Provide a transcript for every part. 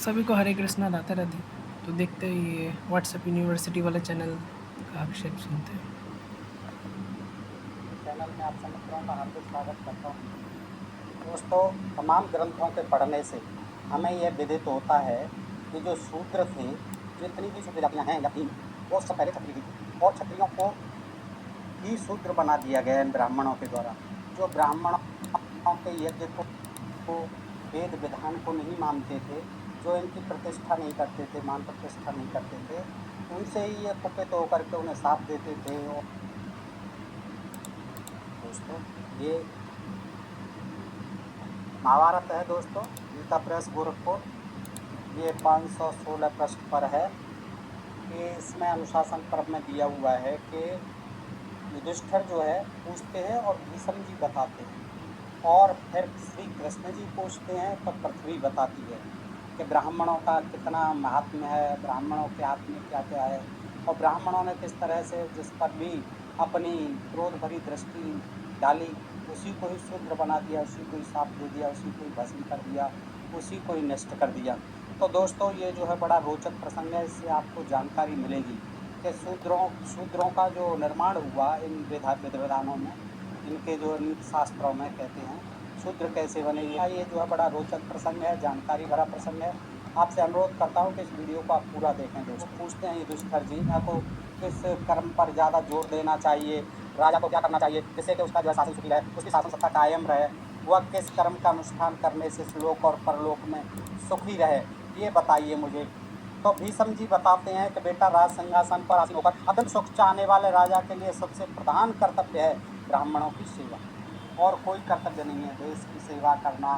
सभी को हरे कृष्णा राधे राधे। तो देखते ही ये व्हाट्सएप यूनिवर्सिटी वाले चैनल का अक्षर सुनते हैं। चैनल में आप सभी मित्रों का हार्दिक स्वागत करता हूँ। दोस्तों, तमाम ग्रंथों के पढ़ने से हमें यह विदित होता है कि जो शूद्र थे, जितनी भी शूद्र जातियाँ हैं या थीं, वो सब पहले क्षत्रिय थी और क्षत्रियों को ही शूद्र बना दिया गया इन ब्राह्मणों के द्वारा। जो ब्राह्मणों के यज्ञ को, वेद विधान को नहीं मानते थे, जो इनकी प्रतिष्ठा नहीं करते थे, मान प्रतिष्ठा नहीं करते थे, उनसे ही ये कुपित होकर के उन्हें साथ देते थे। और दोस्तों, ये महाभारत है दोस्तों, गीता प्रेस गोरखपुर। ये 516 पृष्ठ पर है कि इसमें अनुशासन पर्व में दिया हुआ है कि युधिष्ठिर जो है पूछते हैं और भीष्म जी बताते हैं, और फिर श्री कृष्ण जी पूछते हैं तो पृथ्वी बताती है कि ब्राह्मणों का कितना महात्म्य है, ब्राह्मणों के हाथ में क्या क्या है, और ब्राह्मणों ने किस तरह से जिस पर भी अपनी क्रोध भरी दृष्टि डाली, उसी को ही शूद्र बना दिया, उसी को ही शाप दे दिया, उसी को ही भस्म कर दिया, उसी को ही नष्ट कर दिया। तो दोस्तों, ये जो है बड़ा रोचक प्रसंग है, इससे आपको जानकारी मिलेगी कि शूद्रों का जो निर्माण हुआ इन विधि विधानों में, इनके जो नीति शास्त्रों में कहते हैं शूद्र कैसे बने। ये जो है बड़ा रोचक प्रसंग है, जानकारी भरा प्रसंग है। आपसे अनुरोध करता हूँ कि इस वीडियो को आप पूरा देखें दोस्तों। पूछते हैं युधिष्ठिर जी को किस कर्म पर ज़्यादा जोर देना चाहिए, राजा को क्या करना चाहिए जिससे कि उसका जो है शासन सुखी रहे, उसकी शासन सत्ता कायम रहे, वह किस कर्म का अनुष्ठान करने से श्लोक और परलोक में सुखी रहे, ये बताइए मुझे। तो भीष्म जी बताते हैं कि बेटा, राज सिंहासन पर आसीन होकर अत्यंत सुख चाहने वाले राजा के लिए सबसे प्रधान कर्तव्य है ब्राह्मणों की सेवा। और कोई कर्तव्य नहीं है। देश की सेवा करना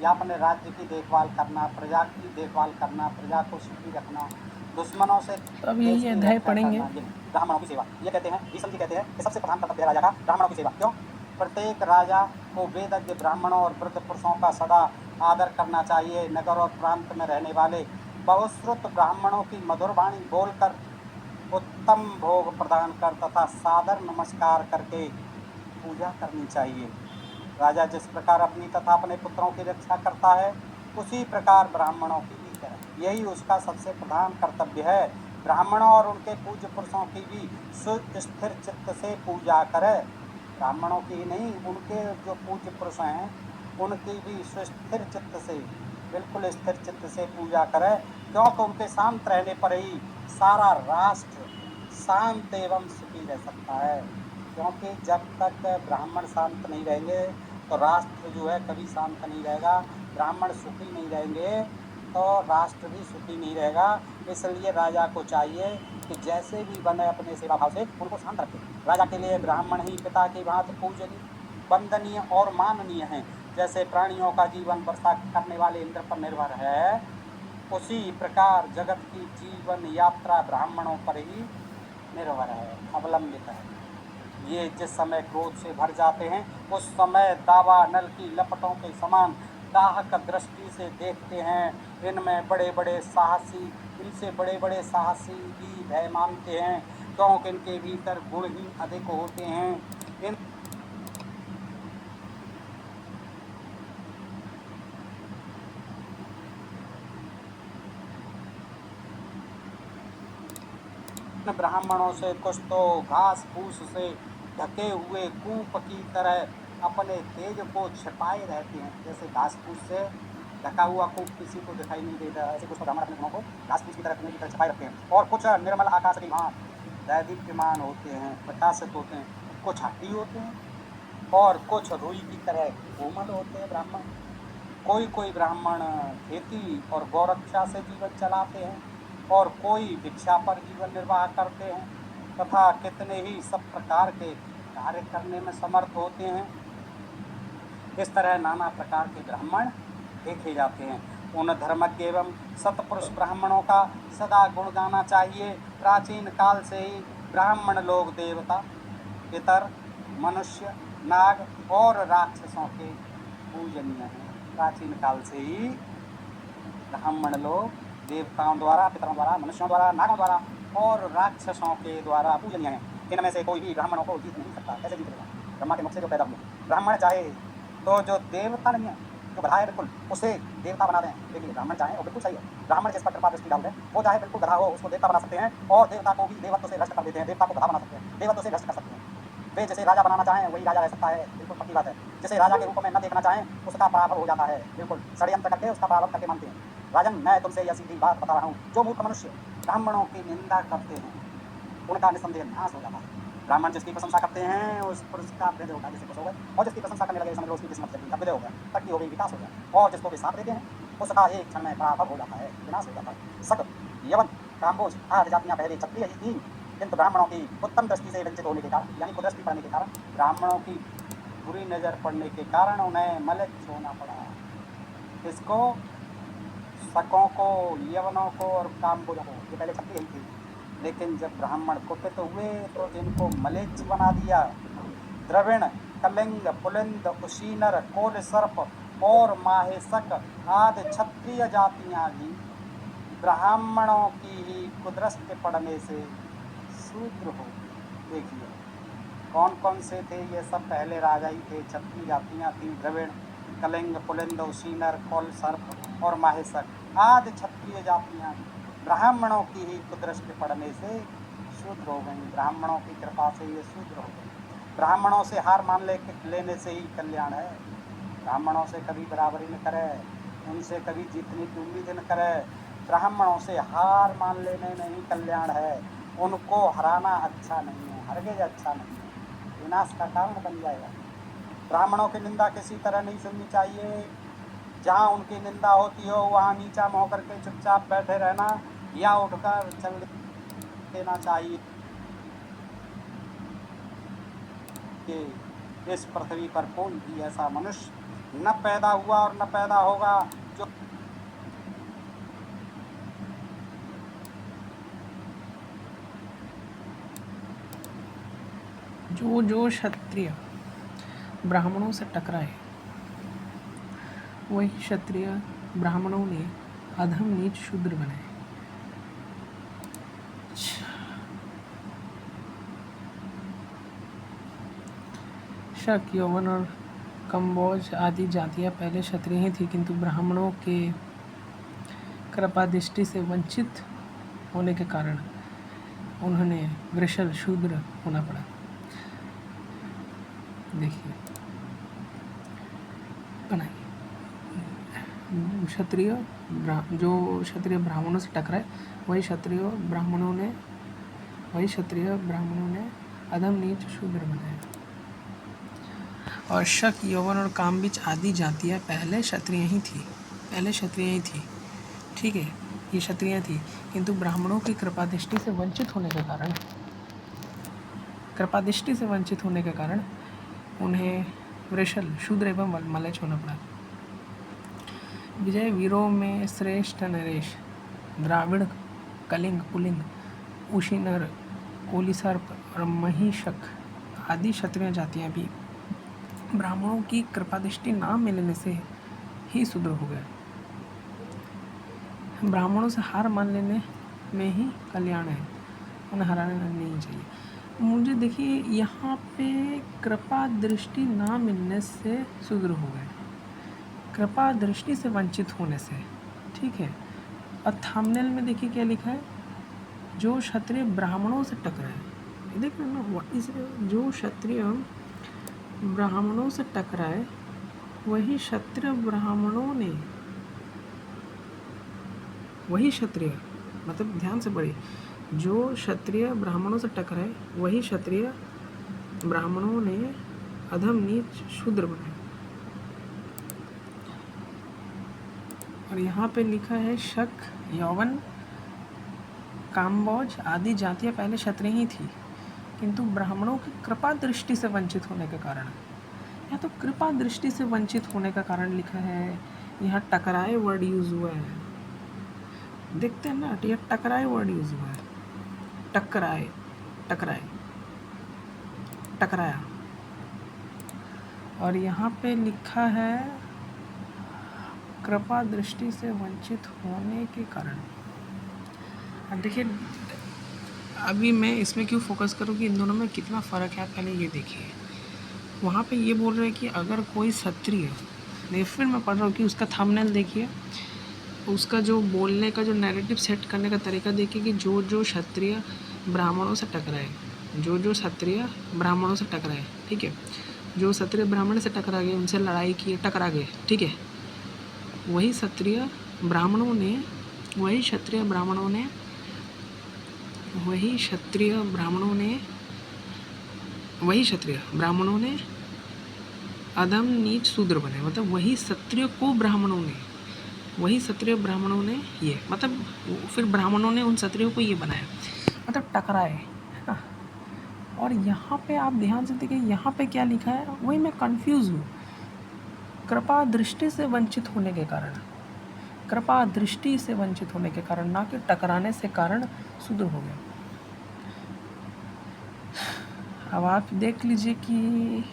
या अपने राज्य की देखभाल करना, प्रजा की देखभाल करना, प्रजा को सुखी रखना, दुश्मनों से तो अब देश यही की अध्याय रक्षा पढ़ेंगे। करना, ये नहीं, ब्राह्मणों की सेवा। ये कहते हैं, भीष्म जी कहते हैं कि सबसे प्रधान कर्तव्य है राजा का ब्राह्मणों की सेवा। क्यों? प्रत्येक राजा को वेदज्ञ ब्राह्मणों और वृद्ध पुरुषों का सदा आदर करना चाहिए। नगर और प्रांत में रहने वाले बहुश्रुत ब्राह्मणों की मधुर वाणी बोलकर उत्तम भोग प्रदान कर तथा सादर नमस्कार करके पूजा करनी चाहिए। राजा जिस प्रकार अपनी तथा अपने पुत्रों की रक्षा करता है, उसी प्रकार ब्राह्मणों की भी करे, यही उसका सबसे प्रधान कर्तव्य है। ब्राह्मणों और उनके पूज्य पुरुषों की भी सुस्थिर चित्त से पूजा करे। ब्राह्मणों की ही नहीं, उनके जो पूज्य पुरुष हैं उनकी भी सुस्थिर चित्त से, बिल्कुल स्थिर चित्त से पूजा करे, क्योंकि उनके शांत रहने पर ही सारा राष्ट्र शांत एवं सुखी रह सकता है। क्योंकि जब तक ब्राह्मण शांत नहीं रहेंगे तो राष्ट्र जो है कभी शांत नहीं रहेगा। ब्राह्मण सुखी नहीं रहेंगे तो राष्ट्र भी सुखी नहीं रहेगा। इसलिए राजा को चाहिए कि जैसे भी बने अपने सेवा भाव से उनको शांत रखे। राजा के लिए ब्राह्मण ही पिता की भांति पूजनीय, वंदनीय और माननीय हैं। जैसे प्राणियों का जीवन वर्षा करने वाले इंद्र पर निर्भर है, उसी प्रकार जगत की जीवन यात्रा ब्राह्मणों पर ही निर्भर है, अवलंबित है। ये जिस समय क्रोध से भर जाते हैं, उस समय दावा नल की लपटों के समान दाहक दृष्टि से देखते हैं। इनमें बड़े बड़े साहसी इनसे बड़े बड़े साहसी भी भय मानते हैं, क्योंकि इनके भीतर गुण ही अधिक होते हैं। इन ब्राह्मणों से कुछ तो घास फूस से ढके हुए कूप की तरह अपने तेज को छिपाए रहते हैं। जैसे घास फूस से ढका हुआ कूप किसी को दिखाई नहीं देता, ऐसे कुछ तो ब्राह्मण अपने गुणों को घास फूस की तरह अपने भीतर छिपाए रखते हैं। और कुछ निर्मल आकाश की भांति दैदीप्यमान होते हैं, प्रकाशित होते हैं, कुछ हट्टी होते हैं और कुछ रुई की तरह कोमल होते हैं ब्राह्मण। कोई कोई ब्राह्मण खेती और गौरक्षा से जीवन चलाते हैं और कोई भिक्षा पर जीवन निर्वाह करते हैं, तथा कितने ही सब प्रकार के कार्य करने में समर्थ होते हैं। इस तरह नाना प्रकार के ब्राह्मण देखे जाते हैं। उन धर्मज्ञ एवं सतपुरुष ब्राह्मणों का सदा गुण गाना चाहिए। प्राचीन काल से ही ब्राह्मण लोग देवता, पितर, मनुष्य, नाग और राक्षसों के पूजनीय हैं। प्राचीन काल से ही ब्राह्मण लोग देवताओं द्वारा, पितरों द्वारा, मनुष्यों द्वारा, नागों द्वारा और राक्षसों के द्वारा पूजनीय हैं। इनमें से कोई भी ब्राह्मणों को जीत नहीं सकता। कैसे जीतेगा? ब्रह्मा के मुख से जो पैदा हुए ब्राह्मण चाहे तो जो देवता नहीं है, जो गधा है बिल्कुल उसे देवता बना दें। देखिए ब्राह्मण चाहें और बिल्कुल सही है, ब्राह्मण जिस पर कृपा दृष्टि डाल दें वो चाहे बिल्कुल गधा हो उसको देवता बना सकते हैं, और देवता को भी देवत्व से भ्रष्ट कर देते हैं, देवता को गधा बना सकते हैं, देवत्व से भ्रष्ट कर सकते हैं। वे जिसे राजा बनाना चाहें वही राजा रह सकता है, बिल्कुल पक्की बात है। जिसे राजा के रूप में न देखना चाहें उसका पराभव हो जाता है, बिल्कुल षड्यंत्र करके उसका पराभव करके मानते हैं। राजन मैं तुमसे यह सीधी बात बता रहा हूँ, जो मूर्ख मनुष्य ब्राह्मणों की निंदा करते हैं उनका निस्संदेह नाश हो जाता है। ब्राह्मण जिसकी प्रशंसा करते हैं उस पुरस्कार अभ्युदय होता है, जिससे खुश हो गए, और जिसकी प्रशंसा करने लगे समझ लो उसकी किस्मत जल्दी अभ्युदय हो गया, तरक्की हो गई, विकास हो गया। और जिसको वे साथ देते हैं उसका एक क्षण में पराभव हो जाता है, विनाश हो जाता है। सक यवन काम्बोज आदि जातियाँ पहले क्षत्रिय ही थी, किंतु ब्राह्मणों की उत्तम दृष्टि से वंचित होने के कारण यानी कुदृष्टि पड़ने के कारण, ब्राह्मणों की बुरी नज़र पड़ने के कारण उन्हें मलिच्छ होना पड़ा। इसको शकों को, यवनों को और काम्बोजों को, ये पहले क्षत्रिय ही थे, लेकिन जब ब्राह्मण कुपित हुए तो इनको मलेच्छ बना दिया। द्रविण, कलिंग, पुलिंद, उशीनर, कोल सर्प और माहेशक आदि क्षत्रिय जातियां भी ब्राह्मणों की ही कुदृष्टि पड़ने से शूद्र हो। देखिए कौन कौन से थे ये सब पहले राजा ही थे, क्षत्रिय जातियां थी। द्रविण, कलिंग, पुलिंद, उशीनर, कोल सर्प और माहेशक आदि क्षत्रिय जातियां ब्राह्मणों की ही कुदृष्टि पड़ने से शूद्र हो गई, ब्राह्मणों की कृपा से ये शूद्र हो गई। ब्राह्मणों से हार मान लेने से ही कल्याण है। ब्राह्मणों से कभी बराबरी न करे, उनसे कभी जीतने की उम्मीद न करे। ब्राह्मणों से हार मान लेने में ही कल्याण है, उनको हराना अच्छा नहीं है, हरगिज अच्छा नहीं है, विनाश का कारण बन जाएगा। ब्राह्मणों की निंदा किसी तरह नहीं सुननी चाहिए। जहाँ उनकी निंदा होती हो वहाँ नीचा मुँह करके चुपचाप बैठे रहना या उठकर चल देना चाहिए। कि इस पृथ्वी पर कोई भी ऐसा मनुष्य न पैदा हुआ और न पैदा होगा जो क्षत्रिय ब्राह्मणों से टकराए वही क्षत्रिय ब्राह्मणों ने अधम नीच शूद्र बनाए। शक, यौवन और कम्बोज आदि जातियां पहले क्षत्रिय ही थी, किंतु ब्राह्मणों के कृपा दृष्टि से वंचित होने के कारण उन्होंने वृषल शूद्र होना पड़ा। देखिए बनाइए जो क्षत्रिय ब्राह्मणों से टकराए वही क्षत्रिय ब्राह्मणों ने अधम नीच शूद्र बनाया। और शक, यौवन और कामबिच आदि जातियाँ पहले क्षत्रिय ही थी, ठीक है, ये क्षत्रिय थी, किंतु ब्राह्मणों की कृपा दृष्टि से वंचित होने के कारण उन्हें वृषल शूद्र एवं मलेच्छ होना पड़ा। विजय वीरों में श्रेष्ठ नरेश, द्राविड़, कलिंग, पुलिंग, उशीनर, कोलिसर्प और महिषक आदि क्षत्रिय जातियाँ भी ब्राह्मणों की कृपा दृष्टि ना मिलने से ही शूद्र हो गए। ब्राह्मणों से हार मान लेने में ही कल्याण है, उन्हें हराना नहीं चाहिए। मुझे देखिए यहाँ पे कृपा दृष्टि ना मिलने से शूद्र हो गए, कृपा दृष्टि से वंचित होने से, ठीक है। और थंबनेल में देखिए क्या लिखा है, जो क्षत्रिय ब्राह्मणों से टकराए। देखो ना, जो क्षत्रिय ब्राह्मणों से टकराए वही क्षत्रिय मतलब ध्यान से पढ़िए, जो क्षत्रिय ब्राह्मणों से टकराए वही क्षत्रिय ब्राह्मणों ने अधम नीच शूद्र बनाए। और यहाँ पे लिखा है शक, यौवन, काम्बोज आदि जातियाँ पहले क्षत्रिय ही थी, किंतु ब्राह्मणों की कृपा दृष्टि से वंचित होने के कारण, या तो कृपा दृष्टि से वंचित होने का कारण लिखा है, यहाँ टकराए वर्ड यूज़ हुआ है, देखते हैं ना, ये टकराए वर्ड यूज़ हुआ है, टकराया। और यहाँ पे लिखा है कृपा दृष्टि से वंचित होने के कारण। अब देखिए, अभी मैं इसमें क्यों फोकस करूँ कि इन दोनों में कितना फ़र्क है, पहले ये देखिए। वहाँ पे ये बोल रहे हैं कि अगर कोई क्षत्रिय देखिए फिर मैं पढ़ रहा हूँ कि उसका थंबनेल देखिए, उसका जो बोलने का जो नैरेटिव सेट करने का तरीका देखिए कि जो जो क्षत्रिय ब्राह्मणों से टकराए, जो जो क्षत्रिय ब्राह्मणों से टकराए, ठीक है, जो क्षत्रिय ब्राह्मण से टकरा गए, उनसे लड़ाई किए, टकरा गए, ठीक है, वही क्षत्रिय ब्राह्मणों ने वही क्षत्रिय ब्राह्मणों ने वही क्षत्रिय ब्राह्मणों ने वही क्षत्रिय ब्राह्मणों ने अधम नीच शूद्र बने, मतलब वही क्षत्रिय को ब्राह्मणों ने वही क्षत्रिय ब्राह्मणों ने ये मतलब फिर ब्राह्मणों ने उन क्षत्रियों को ये बनाया, मतलब टकराए, है ना। और यहाँ पे आप ध्यान से देखिए, यहाँ पे क्या लिखा है, वही मैं कंफ्यूज हूँ। कृपा दृष्टि से वंचित होने के कारण, कृपा दृष्टि से वंचित होने के कारण, ना कि टकराने से कारण शूद्र हो गया। अब आप देख लीजिए कि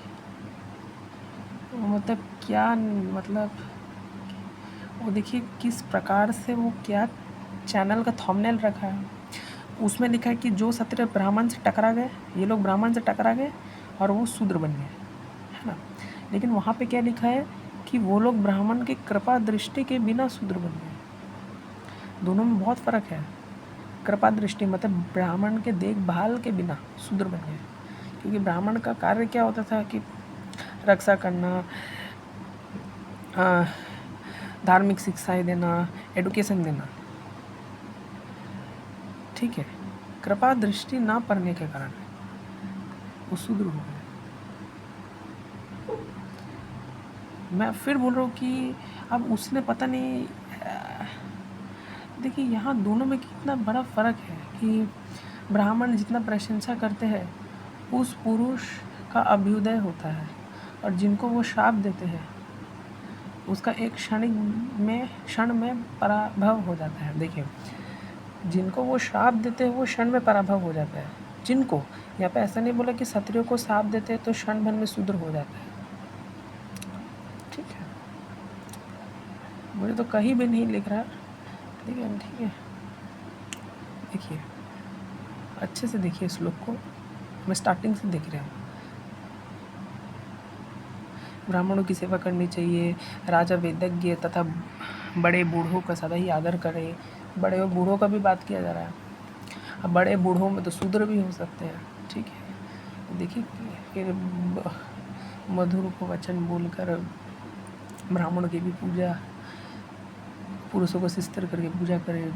मतलब क्या, मतलब वो देखिए किस प्रकार से वो क्या चैनल का थंबनेल रखा है। उसमें लिखा है कि जो क्षत्रिय ब्राह्मण से टकरा गए, ये लोग ब्राह्मण से टकरा गए और वो शूद्र बन गए, है ना। लेकिन वहाँ पे क्या लिखा है कि वो लोग ब्राह्मण की कृपा दृष्टि के बिना शूद्र बन गए। दोनों में बहुत फ़र्क है। कृपा दृष्टि मतलब ब्राह्मण के देखभाल के बिना शूद्र बन गए, क्योंकि ब्राह्मण का कार्य क्या होता था कि रक्षा करना, धार्मिक शिक्षाएं देना, एडुकेशन देना, ठीक है। कृपा दृष्टि ना पड़ने के कारण वो शूद्र हो गए। मैं फिर बोल रहा हूँ कि अब उसने पता नहीं, देखिए यहाँ दोनों में कितना बड़ा फ़र्क है कि ब्राह्मण जितना प्रशंसा करते हैं उस पुरुष का अभ्युदय होता है, और जिनको वो श्राप देते हैं उसका एक क्षण में पराभव हो जाता है। देखिए जिनको वो श्राप देते हैं वो क्षण में पराभव हो जाता है। जिनको, यहाँ पे ऐसा नहीं बोला कि क्षत्रियों को श्राप देते हैं तो क्षण भर में शूद्र हो जाता है, ठीक है। मुझे तो कहीं भी नहीं लिख रहा, ठीक है, ठीक है। देखिए अच्छे से देखिए श्लोक को, मैं स्टार्टिंग से देख रहा हूँ। ब्राह्मणों की सेवा करनी चाहिए, राजा वेदज्ञ तथा बड़े बूढ़ों का सदा ही आदर करे। बड़े बूढ़ों का भी बात किया जा रहा है। अब बड़े बूढ़ों में तो शूद्र भी हो सकते हैं, ठीक है। देखिए फिर मधुर को वचन बोलकर ब्राह्मणों की भी पूजा, पुरुषों को शिस्तर करके पूजा करे।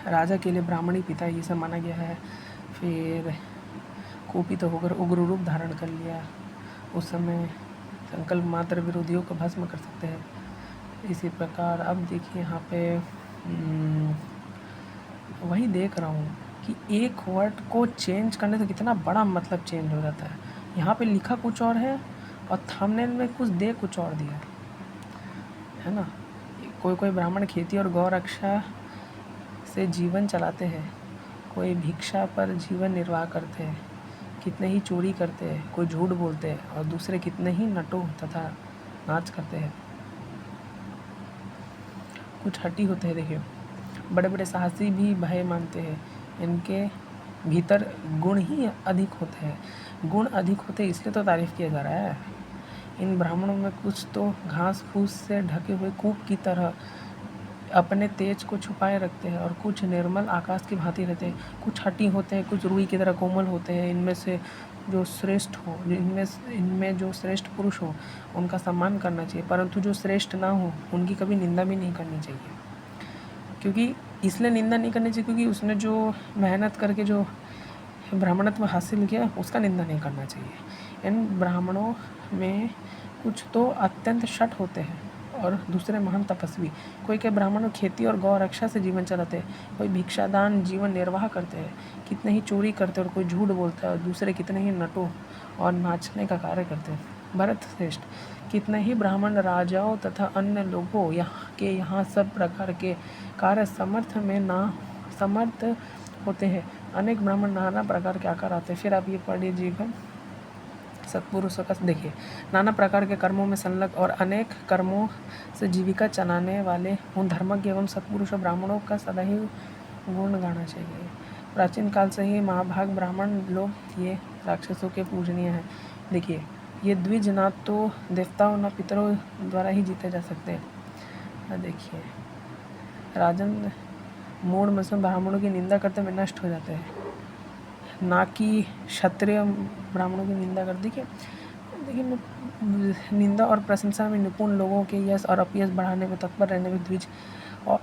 राजा के लिए ब्राह्मणी पिता ये सब माना गया है। फिर कोपित होकर उग्र रूप धारण कर लिया, उस समय संकल्प मात्र विरोधियों को भस्म कर सकते हैं। इसी प्रकार अब देखिए यहाँ पे वही देख रहा हूँ कि एक वर्ड को चेंज करने से कितना बड़ा मतलब चेंज हो जाता है। यहाँ पे लिखा कुछ और है और थंबनेल में कुछ दे कुछ और दिया है ना। कोई कोई ब्राह्मण खेती और गौ रक्षा से जीवन चलाते हैं, कोई भिक्षा पर जीवन निर्वाह करते हैं, कितने ही चोरी करते हैं, कोई झूठ बोलते हैं, और दूसरे कितने ही नटो तथा नाच करते हैं। कुछ हटी होते हैं। देखिए बड़े बड़े साहसी भी भय मानते हैं, इनके भीतर गुण ही अधिक होते हैं। गुण अधिक होते इसलिए तो तारीफ़ किया जा रहा है। इन ब्राह्मणों में कुछ तो घास फूस से ढके हुए कूप की तरह अपने तेज को छुपाए रखते हैं, और कुछ निर्मल आकाश की भांति रहते हैं। कुछ हटी होते हैं, कुछ रुई की तरह कोमल होते हैं। इनमें से जो श्रेष्ठ हो, इनमें जो श्रेष्ठ पुरुष हो उनका सम्मान करना चाहिए, परंतु जो श्रेष्ठ ना हो उनकी कभी निंदा भी नहीं करनी चाहिए। क्योंकि इसलिए निंदा नहीं करनी चाहिए क्योंकि उसने जो मेहनत करके जो ब्राह्मणत्व हासिल किया उसका निंदा नहीं करना चाहिए। इन ब्राह्मणों में कुछ तो अत्यंत शठ होते हैं और दूसरे महान तपस्वी। कोई के ब्राह्मण खेती और गौ रक्षा से जीवन चलाते हैं, कोई भिक्षादान जीवन निर्वाह करते हैं, कितने ही चोरी करते हैं और कोई झूठ बोलता है, और दूसरे कितने ही नटों और नाचने का कार्य करते हैं। भरत श्रेष्ठ, कितने ही ब्राह्मण राजाओं तथा अन्य लोगों यहाँ सब प्रकार के कार्य समर्थ होते हैं। अनेक ब्राह्मण नाना प्रकार के आकार आते हैं। फिर आप ये पढ़िए जीवन सत्पुरुषों का देखिए, नाना प्रकार के कर्मों में संलग्न और अनेक कर्मों से जीविका चलाने वाले उन धर्मज्ञ एवं सत्पुरुषों ब्राह्मणों का सदा ही गुण गाना चाहिए। प्राचीन काल से ही महाभाग ब्राह्मण लोग ये राक्षसों के पूजनीय हैं। देखिए ये द्विज ना तो देवताओं ना पितरों द्वारा ही जीते जा सकते हैं। देखिए, राजन मूढ़ मसम ब्राह्मणों की निंदा करते हुए नष्ट हो जाते हैं, ना कि क्षत्रिय ब्राह्मणों की निंदा कर। देखिए निंदा और प्रशंसा में निपुण लोगों के यश और अपयश बढ़ाने में तत्पर रहने में द्विज और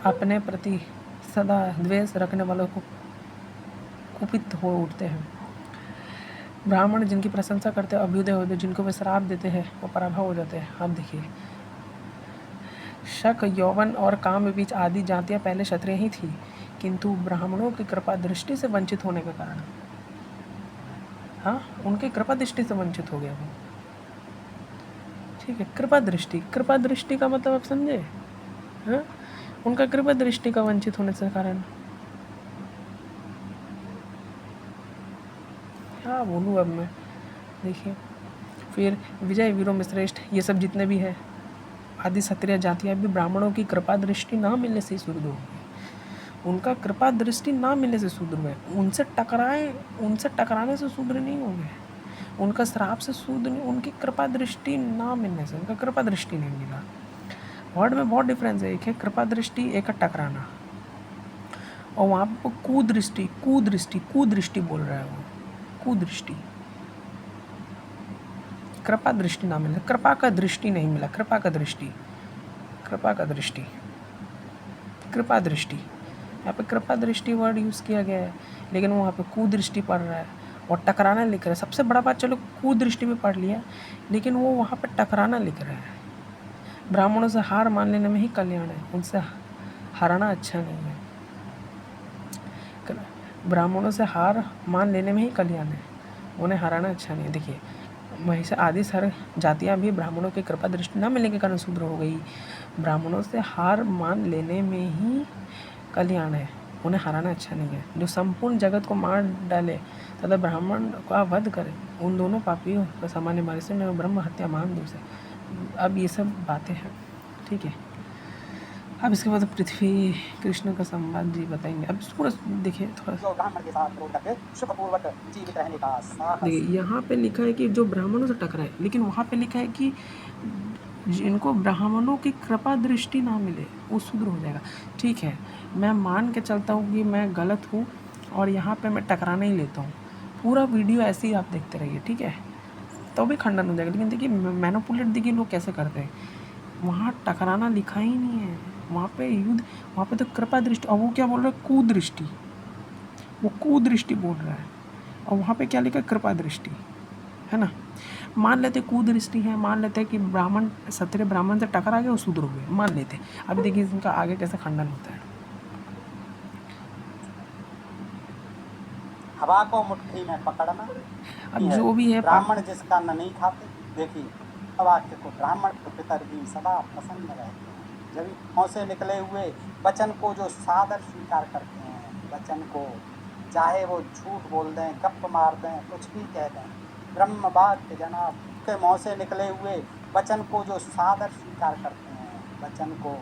अपने प्रति सदा द्वेष रखने वालों को कुपित हो उठते हैं। ब्राह्मण जिनकी प्रशंसा करते हैं अभ्युदय होते, जिनको वे श्राप देते हैं वो पराभव हो जाते हैं। अब देखिए, शक यौवन और काम के बीच आदि जातियाँ पहले क्षत्रिय ही थी, किंतु ब्राह्मणों की कृपा दृष्टि से वंचित होने के कारण, हाँ, उनके कृपा दृष्टि से वंचित हो गया वो। ठीक है, कृपा दृष्टि का मतलब आप समझे? हाँ, उनका कृपा दृष्टि का वंचित होने से कारण, क्या बोलूँ अब मैं। देखिए, फिर विजय वीरों में श्रेष्ठ, ये सब जितने भी है आदि क्षत्रिय जातियाँ भी ब्राह्मणों की कृपा दृष्टि ना मिलने से शुद्ध हो गई। उनका कृपा दृष्टि ना मिलने से शुद्ध हुए, उनसे टकराने से शुद्ध नहीं होंगे, उनका श्राप से शुद्ध नहीं, उनकी कृपा दृष्टि ना मिलने से, उनका कृपा दृष्टि नहीं मिला। वर्ड में बहुत डिफरेंस है, एक है कृपा दृष्टि, एक है टकराना। और वहाँ पर कुदृष्टि बोल रहा है वो, कुदृष्टि। कृपा दृष्टि ना मिला, कृपा का दृष्टि नहीं मिला, कृपा का दृष्टि, कृपा दृष्टि। यहाँ पे कृपा दृष्टि वर्ड यूज़ किया गया है, लेकिन वहाँ पे कुदृष्टि पढ़ रहा है और टकराना लिख रहा है। सबसे बड़ा बात, चलो कुदृष्टि भी पढ़ लिया, लेकिन वो वहाँ पे टकराना लिख रहा है। ब्राह्मणों से हार मान लेने में ही कल्याण है, उनसे हारना अच्छा नहीं है। ब्राह्मणों से हार मान लेने में ही कल्याण है, उन्हें हराना अच्छा नहीं है। देखिए, महिष आदि सारे जातियाँ भी ब्राह्मणों की कृपा दृष्टि न मिलने के कारण शूद्र हो गई। ब्राह्मणों से हार मान लेने में ही कल्याण है, उन्हें हराना अच्छा नहीं है। जो संपूर्ण जगत को मार डाले तथा ब्राह्मण का वध करे, उन दोनों पापियों का सामान्य मार्ग से मैं ब्रह्म हत्या मान दूँ से। अब ये सब बातें हैं, ठीक है। अब इसके बाद पृथ्वी कृष्ण का संवाद जी बताएंगे। अब पूरा देखिए थोड़ा जो ब्राह्मण के साथ क्रोध करके सुखपूर्वक जीवित रहने का साहस। देखिए, यहाँ पे लिखा है कि जो ब्राह्मणों से टकराए, लेकिन वहाँ पे लिखा है कि जिनको ब्राह्मणों की कृपा दृष्टि ना मिले वो शूद्र हो जाएगा। ठीक है, मैं मान के चलता हूँ कि मैं गलत हूँ और यहाँ पे मैं टकराना ही लेता हूँ। पूरा वीडियो ऐसे ही आप देखते रहिए, ठीक है, तो भी खंडन हो जाएगा। लेकिन देखिए मैनिपुलेट देखिए लोग कैसे करते हैं, वहाँ टकराना लिखा ही नहीं है, वहाँ पे युद्ध, वहाँ पे तो कृपा दृष्टि, और वो क्या बोल रहा है, कुदृष्टि, वो कुदृष्टि बोल रहा है, और वहाँ पे क्या लिखा है, कृपा दृष्टि, है ना। मान लेते कुदृष्टि है, मान लेते कि ब्राह्मण क्षत्रिय ब्राह्मण से टकरा गए और शूद्र हो गए, मान लेते। अभी देखिए इनका आगे कैसे खंडन होता है। हवा को मुट्ठी में पकड़ना। अब जो भी है ब्राह्मण जिसका अन्न नहीं खाते, देखिए वाक्य को, ब्राह्मण को पितर भी सदा प्रसन्न रहते हैं। जब मुँह से निकले हुए वचन को जो सादर स्वीकार करते हैं, वचन को चाहे वो झूठ बोल दें, गप मार दें, कुछ भी कह दें, ब्रह्म वाक्य जनाब के मुँह से निकले हुए वचन को जो सादर स्वीकार करते हैं, वचन को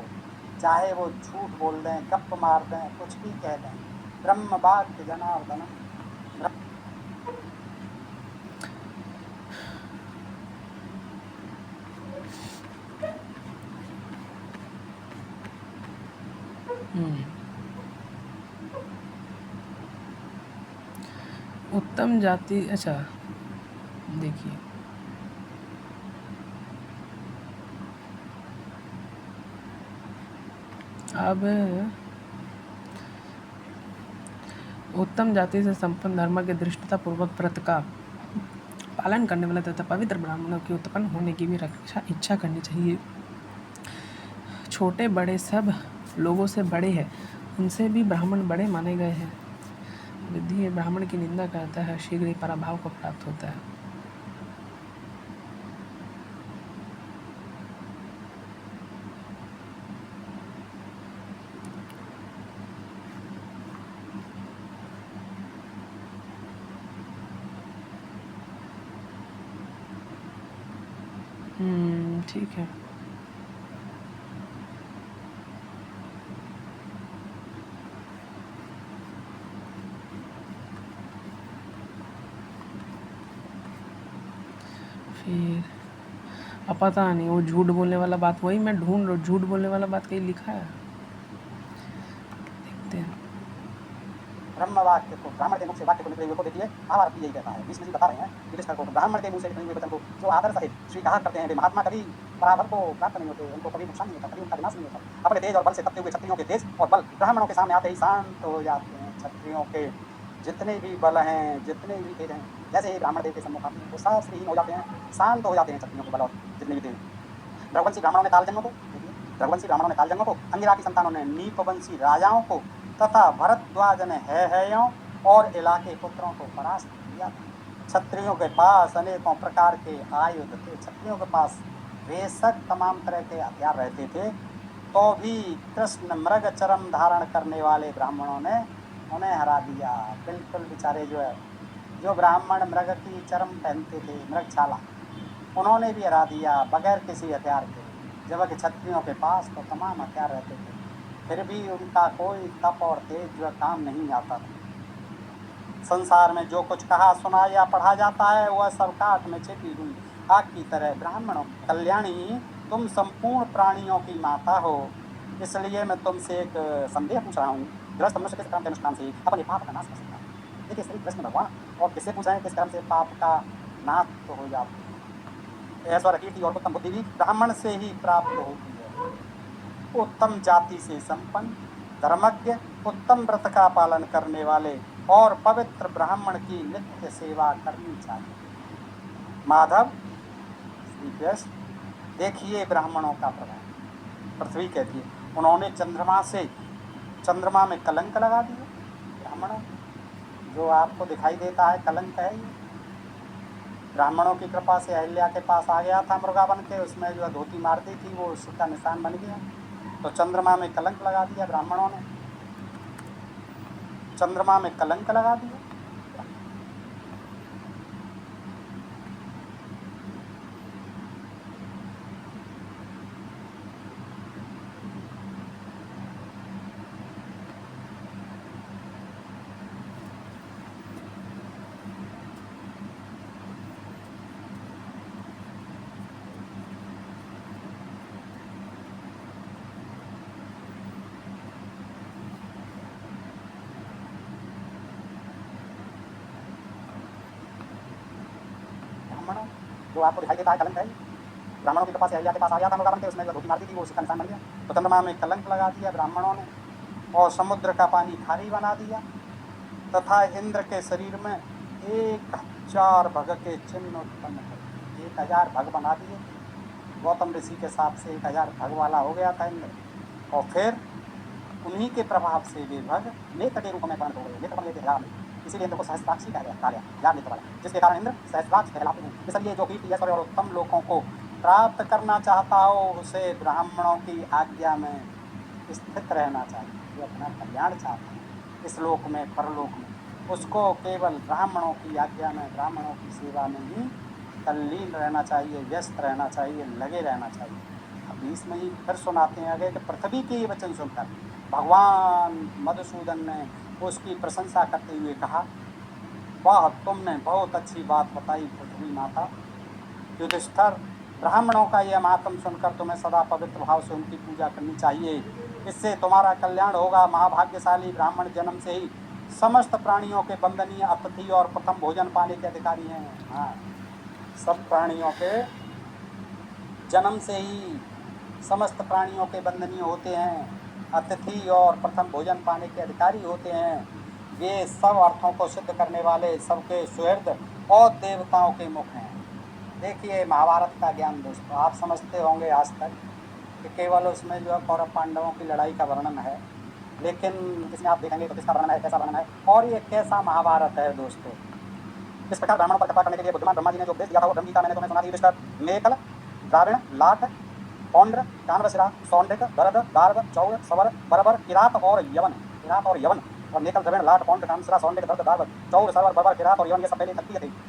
चाहे वो झूठ बोल दें, गप मार दें, कुछ भी कह दें, ब्रह्म वाक्य जनार्दनम। उत्तम जाति, अच्छा देखिए, अब उत्तम जाति से संपन्न धर्म के दृष्टतापूर्वक व्रत का पालन करने वाले तथा पवित्र ब्राह्मणों के उत्पन्न होने की भी इच्छा करनी चाहिए। छोटे बड़े सब लोगों से बड़े हैं, उनसे भी ब्राह्मण बड़े माने गए हैं। विधि ब्राह्मण की निंदा करता है, शीघ्र ही पराभव को प्राप्त होता है। ठीक है। फिर अब पता नहीं, वो झूठ बोलने वाला बात वही मैं ढूंढ रहा हूँ, झूठ बोलने वाला बात कहीं लिखा है, देखते हैं। ब्रह्म वाक्य को, ब्राह्मण के मुख से वाक्य को निकले हुए को देखिए, महाभारत यही कहता है। भीष्म जी बता रहे हैं युधिष्ठिर को, ब्राह्मण के मुंह से निकले हुए वचन को जो आदर सहित स्वीकार करते हैं वे महात्मा कभी पराभव को प्राप्त नहीं होते, उनको कभी नुकसान नहीं होता, कभी उनका विनाश नहीं होता। अपने तेज और बल से तपते हुए क्षत्रियों के तेज और बल ब्राह्मणों के सामने आते ही शांत हो जाते हैं। क्षत्रियों के जितने भी बल हैं, जितने भी तेज हैं, जैसे ही ब्राह्मण देव के सम्मुख आते हैं वो सब श्रीहीन हो जाते हैं, शांत हो जाते हैं। क्षत्रियों के बल और जितने भी तेज। रघुवंशी ब्राह्मणों ने कालजन्मों को, रघुवंशी ब्राह्मणों ने कालजन्मों को, अंगिरा की संतानों ने नीपवंशी राजाओं को तथा भरद्वाज ने हैयों और इला के पुत्रों को परास्त किया। क्षत्रियों के पास अनेकों प्रकार के आयुध थे, क्षत्रियों के पास बेशक तमाम तरह के हथियार रहते थे, तो भी कृष्ण मृग चरम धारण करने वाले ब्राह्मणों ने उन्हें हरा दिया। बिल्कुल बेचारे जो है, जो ब्राह्मण मृग की चरम पहनते थे, मृगछाला, उन्होंने भी हरा दिया बगैर किसी हथियार के। जबकि क्षत्रियों के पास तो तमाम हथियार रहते थे, फिर भी उनका कोई तप और तेज जो काम नहीं आता था। संसार में जो कुछ कहा सुना या पढ़ा जाता है वह सब काट में छिपी हुई आग की तरह। ब्राह्मणों कल्याणी, तुम संपूर्ण प्राणियों की माता हो, इसलिए मैं तुमसे एक संदेह पूछ रहा हूँ। गृहस्थ मनुष्य किस कर्म के अनुष्ठान से अपने पाप का नाश कर सकता है? देखिए श्री कृष्ण भगवान और किससे पूछ रहे हैं किस कर्म से पाप का नाश तो हो जाता है। ऐश्वर्य कीर्ति और उत्तम बुद्धि भी ब्राह्मण से ही प्राप्त होती है। उत्तम जाति से संपन्न, धर्मज्ञ, उत्तम व्रत का पालन करने वाले और पवित्र ब्राह्मण की नित्य सेवा करनी चाहिए। माधव श्री कृष्ण, देखिए ब्राह्मणों का प्रभाव। पृथ्वी कहती है उन्होंने चंद्रमा में कलंक लगा दिया। ब्राह्मणों जो आपको दिखाई देता है कलंक है ये। ब्राह्मणों की कृपा से अहिल्या के पास आ गया था मुर्गा बन के, उसमें जो धोती मार दी थी वो उसका निशान बन गया, तो चंद्रमा में कलंक लगा दिया ब्राह्मणों ने, चंद्रमा में कलंक लगा दिया। ब्राह्मणों जो आपको दिखाई देता है कलंक है, ब्राह्मणों की कृपा से अहिल्या के पास आ गया था मुर्गा बन के, उसमें जो धोती मार दी थी वो उसका निशान बन गया, तो चंद्रमा में कलंक लगा दिया ब्राह्मणों ने और समुद्र का पानी खारी बना दिया तथा इंद्र के शरीर में 1000 भग के चिन्ह उत्पन्न कर दिए। 1000 भग बना दिए। गौतम ऋषि के हिसाब से 1000 भग वाला हो गया था इंद्र, और फिर उन्हीं के प्रभाव से वे भग नेत्र के रूप में परिणत हो गए। नेत्र बन गए थे 1000 में, इसीलिए इंद्र को सहस्त्राक्षी कहा गया, 1000 नेत्र वाला, जिसके कारण इंद्र सहस्त्राक्ष कहलाते हैं। इसलिए जो कीर्ति ऐश्वर्य और उत्तम लोकों को प्राप्त करना चाहता हो उसे ब्राह्मणों की आज्ञा में स्थित रहना चाहिए। जो अपना कल्याण चाहता है इस लोक में परलोक में, उसको केवल ब्राह्मणों की आज्ञा में, ब्राह्मणों की सेवा में ही तल्लीन रहना चाहिए, व्यस्त रहना चाहिए, लगे रहना चाहिए। अब इसमें ही फिर सुनाते हैं आगे कि पृथ्वी के ये वचन सुनकर भगवान मधुसूदन ने उसकी प्रशंसा करते हुए कहा, वाह तुमने बहुत अच्छी बात बताई पृथ्वी माता। युधिष्ठिर, ब्राह्मणों का यह महात्म सुनकर तुम्हें सदा पवित्र भाव से उनकी पूजा करनी चाहिए, इससे तुम्हारा कल्याण होगा। महाभाग्यशाली ब्राह्मण जन्म से ही समस्त प्राणियों के वंदनीय अतिथि और प्रथम भोजन पाने के अधिकारी हैं। हाँ, सब प्राणियों के जन्म से ही समस्त प्राणियों के वंदनीय होते हैं, अतिथि और प्रथम भोजन पाने के अधिकारी होते हैं। वे सब अर्थों को सिद्ध करने वाले सबके सुहृद और देवताओं के मुख हैं। देखिए महाभारत का ज्ञान दोस्तों, आप समझते होंगे आज तक कि केवल उसमें जो है कौरव पांडवों की लड़ाई का वर्णन है, लेकिन इसमें आप देखेंगे तो किसका वर्णन है, कैसा वर्णन है और ये कैसा महाभारत है दोस्तों। इस प्रकार ब्राह्मणों पर कृपा करने के लिए बुद्धिमान ब्रह्मा जी ने जो उपदेश दिया था वो ब्रह्म गीता मैंने तुम्हें सुना दी। युधिष्ठिर, मेकल, द्राविण, लाट, पौंड्र, कानवशिरा, सौंडिक, गरद, गार्ग, चौर, सवर, बरबर, किरात और यवन। और मेकल, द्रविण, लाट, पौंड्र, कानवशिरा, सौंडिक, गरद, गार्ग, चौर, सवर, बरबर, किरात और यवन, ये सब पहले क्षत्रिय थे।